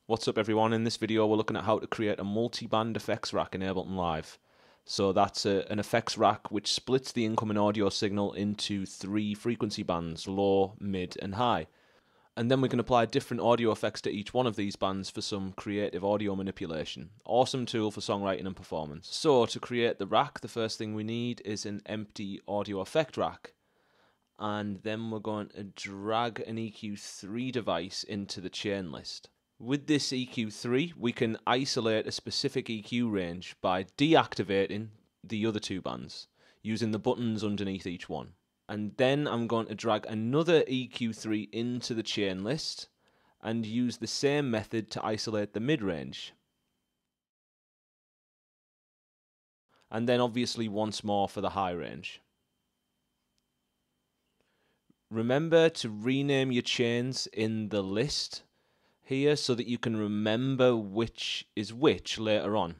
What's up everyone, in this video we're looking at how to create a multi-band effects rack in Ableton Live. So that's an effects rack which splits the incoming audio signal into 3 frequency bands, low, mid and high. And then we can apply different audio effects to each one of these bands for some creative audio manipulation. Awesome tool for songwriting and performance. So to create the rack, the first thing we need is an empty audio effect rack. And then we're going to drag an EQ3 device into the chain list. With this EQ3, we can isolate a specific EQ range by deactivating the other 2 bands, using the buttons underneath each one. And then I'm going to drag another EQ3 into the chain list and use the same method to isolate the mid-range. And then obviously once more for the high range. Remember to rename your chains in the list here so that you can remember which is which later on.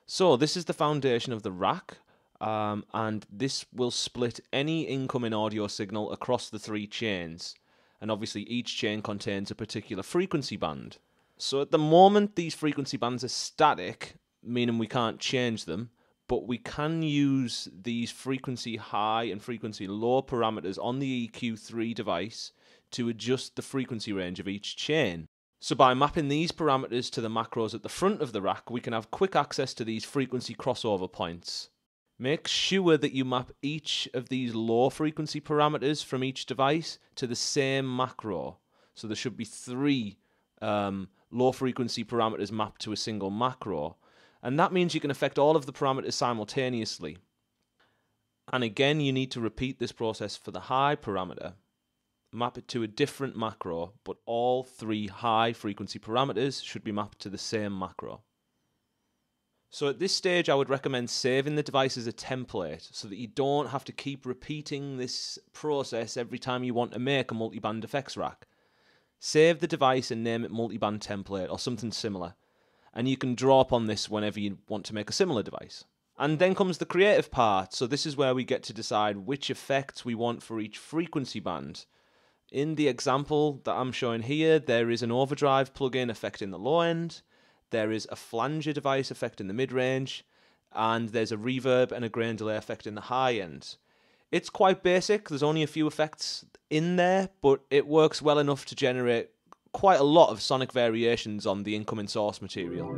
So this is the foundation of the rack, and this will split any incoming audio signal across the 3 chains, and obviously each chain contains a particular frequency band. So at the moment these frequency bands are static, meaning we can't change them, but we can use these frequency high and frequency low parameters on the EQ3 device to adjust the frequency range of each chain. So by mapping these parameters to the macros at the front of the rack, we can have quick access to these frequency crossover points. Make sure that you map each of these low frequency parameters from each device to the same macro. So there should be 3 low frequency parameters mapped to a single macro. And that means you can affect all of the parameters simultaneously. And again, you need to repeat this process for the high parameter. Map it to a different macro, but all 3 high frequency parameters should be mapped to the same macro. So at this stage, I would recommend saving the device as a template so that you don't have to keep repeating this process every time you want to make a multi-band effects rack. Save the device and name it multi-band template or something similar. And you can draw upon this whenever you want to make a similar device. And then comes the creative part. So this is where we get to decide which effects we want for each frequency band. In the example that I'm showing here, there is an overdrive plugin affecting the low end, there is a flanger device affecting the mid-range, and there's a reverb and a grain delay affecting the high end. It's quite basic, there's only a few effects in there, but it works well enough to generate quite a lot of sonic variations on the incoming source material.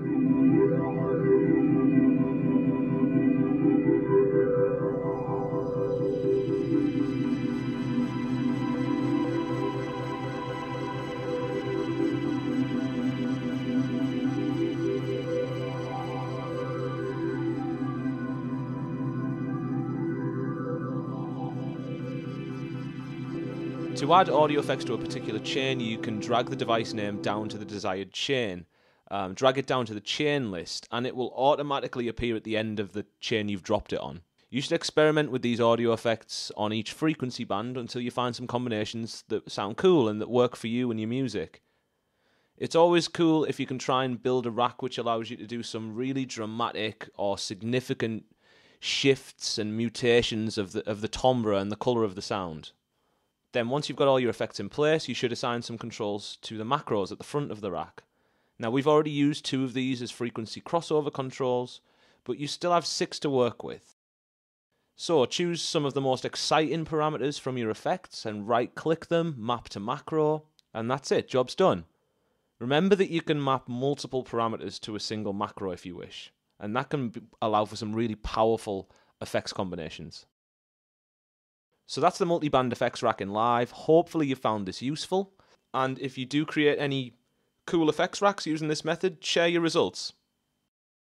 To add audio effects to a particular chain, you can drag the device name down to the desired chain. Drag it down to the chain list, and it will automatically appear at the end of the chain you've dropped it on. You should experiment with these audio effects on each frequency band until you find some combinations that sound cool and that work for you and your music. It's always cool if you can try and build a rack which allows you to do some really dramatic or significant shifts and mutations of the timbre and the colour of the sound. Then once you've got all your effects in place, you should assign some controls to the macros at the front of the rack. Now we've already used 2 of these as frequency crossover controls, but you still have 6 to work with. So choose some of the most exciting parameters from your effects and right-click them, map to macro, and that's it, job's done. Remember that you can map multiple parameters to a single macro if you wish, and that can allow for some really powerful effects combinations. So that's the multi-band effects rack in Live. Hopefully you found this useful. And if you do create any cool effects racks using this method, share your results.